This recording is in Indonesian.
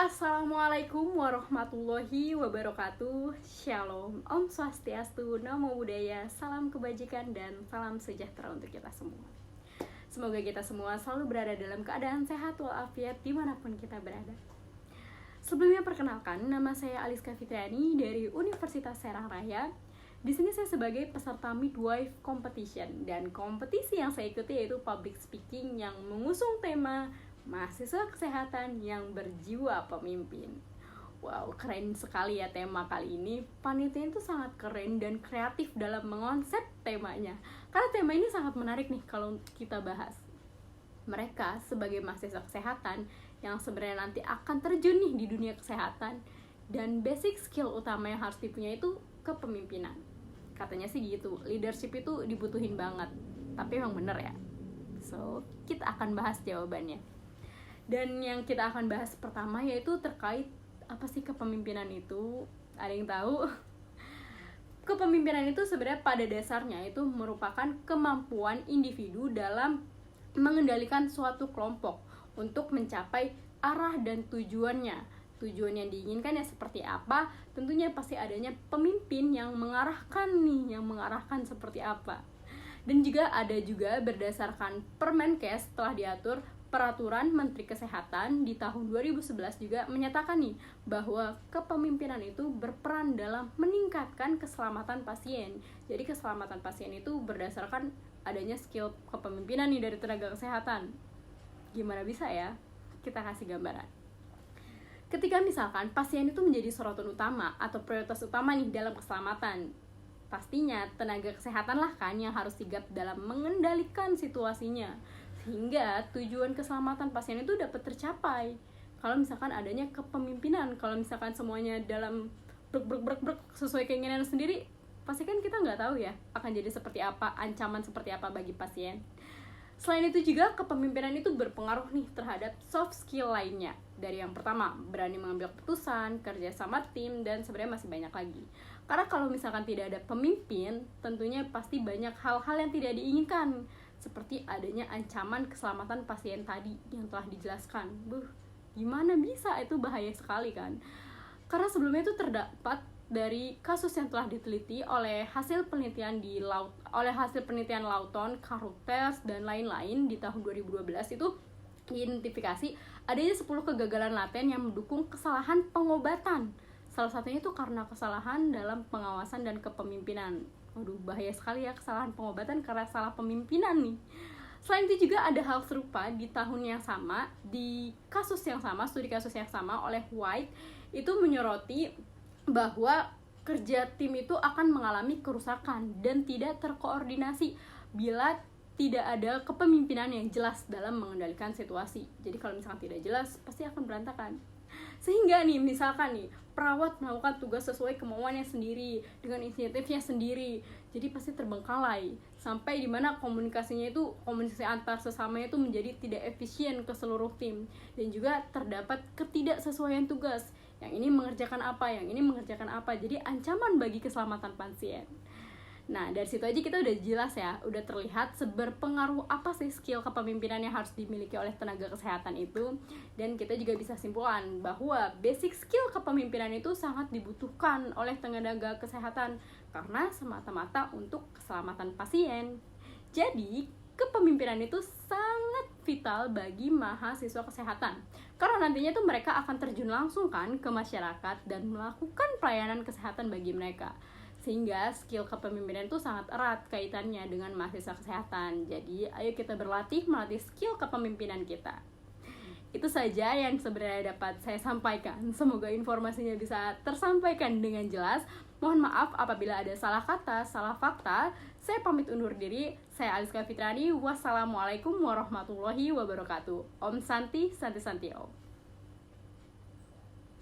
Assalamualaikum warahmatullahi wabarakatuh. Shalom, Om Swastiastu, Namo Buddhaya, salam kebajikan dan salam sejahtera untuk kita semua. Semoga kita semua selalu berada dalam keadaan sehat walafiat dimanapun kita berada. Sebelumnya perkenalkan, nama saya Aliska Fitriani dari Universitas Serang Raya. Di sini saya sebagai peserta midwife competition, dan kompetisi yang saya ikuti yaitu public speaking yang mengusung tema mahasiswa kesehatan yang berjiwa pemimpin. Wow, keren sekali ya tema kali ini. Panitia itu sangat keren dan kreatif dalam mengonsep temanya. Karena tema ini sangat menarik nih kalau kita bahas. Mereka sebagai mahasiswa kesehatan yang sebenarnya nanti akan terjun nih di dunia kesehatan, dan basic skill utama yang harus dipunyai itu kepemimpinan. Katanya sih gitu, leadership itu dibutuhin banget. Tapi emang bener ya? So, kita akan bahas jawabannya. Dan yang kita akan bahas pertama yaitu terkait apa sih kepemimpinan itu? Ada yang tahu? Kepemimpinan itu sebenarnya pada dasarnya itu merupakan kemampuan individu dalam mengendalikan suatu kelompok untuk mencapai arah dan tujuannya. Tujuan yang diinginkan ya seperti apa? Tentunya pasti adanya pemimpin yang mengarahkan seperti apa. Dan juga ada juga berdasarkan Permenkes telah diatur Peraturan Menteri Kesehatan di tahun 2011 juga menyatakan nih bahwa kepemimpinan itu berperan dalam meningkatkan keselamatan pasien. Jadi keselamatan pasien itu berdasarkan adanya skill kepemimpinan nih dari tenaga kesehatan. Gimana bisa ya? Kita kasih gambaran. Ketika misalkan pasien itu menjadi sorotan utama atau prioritas utama nih dalam keselamatan, pastinya tenaga kesehatan lah kan yang harus sigap dalam mengendalikan situasinya sehingga tujuan keselamatan pasien itu dapat tercapai. Kalau misalkan adanya kepemimpinan, kalau misalkan semuanya dalam brek sesuai keinginan sendiri, pasti kan kita nggak tahu ya akan jadi seperti apa, ancaman seperti apa bagi pasien. Selain itu juga kepemimpinan itu berpengaruh nih terhadap soft skill lainnya. Dari yang pertama, berani mengambil keputusan, kerja sama tim, dan sebenarnya masih banyak lagi. Karena kalau misalkan tidak ada pemimpin, tentunya pasti banyak hal-hal yang tidak diinginkan, seperti adanya ancaman keselamatan pasien tadi yang telah dijelaskan. Gimana bisa, itu bahaya sekali kan? Karena sebelumnya itu terdapat dari kasus yang telah diteliti oleh hasil penelitian Lawton, Carothers, dan lain-lain di tahun 2012 itu diidentifikasi adanya 10 kegagalan laten yang mendukung kesalahan pengobatan. Salah satunya itu karena kesalahan dalam pengawasan dan kepemimpinan. Waduh, bahaya sekali ya kesalahan pengobatan karena salah pemimpinan nih. Selain itu juga ada hal serupa di tahun yang sama, di kasus yang sama, studi kasus yang sama oleh White, itu menyoroti bahwa kerja tim itu akan mengalami kerusakan dan tidak terkoordinasi bila tidak ada kepemimpinan yang jelas dalam mengendalikan situasi. Jadi kalau misalkan tidak jelas, pasti akan berantakan. Sehingga nih, misalkan nih, perawat melakukan tugas sesuai kemauannya sendiri, dengan inisiatifnya sendiri, jadi pasti terbengkalai. Sampai dimana komunikasi antar sesamanya itu menjadi tidak efisien ke seluruh tim. Dan juga terdapat ketidaksesuaian tugas. Yang ini mengerjakan apa, yang ini mengerjakan apa. Jadi ancaman bagi keselamatan pasien. Nah, dari situ aja kita udah jelas ya, udah terlihat seberpengaruh apa sih skill kepemimpinan yang harus dimiliki oleh tenaga kesehatan itu. Dan kita juga bisa simpulkan bahwa basic skill kepemimpinan itu sangat dibutuhkan oleh tenaga kesehatan karena semata-mata untuk keselamatan pasien. Jadi, kepemimpinan itu sangat vital bagi mahasiswa kesehatan karena nantinya tuh mereka akan terjun langsung kan ke masyarakat dan melakukan pelayanan kesehatan bagi mereka. Sehingga skill kepemimpinan itu sangat erat kaitannya dengan mahasiswa kesehatan. Jadi ayo kita melatih skill kepemimpinan kita. Itu saja yang sebenarnya dapat saya sampaikan. Semoga informasinya bisa tersampaikan dengan jelas. Mohon maaf apabila ada salah kata, salah fakta. Saya pamit undur diri. Saya Aliska Fitriani. Wassalamualaikum warahmatullahi wabarakatuh. Om Santi, Santi Santi Om.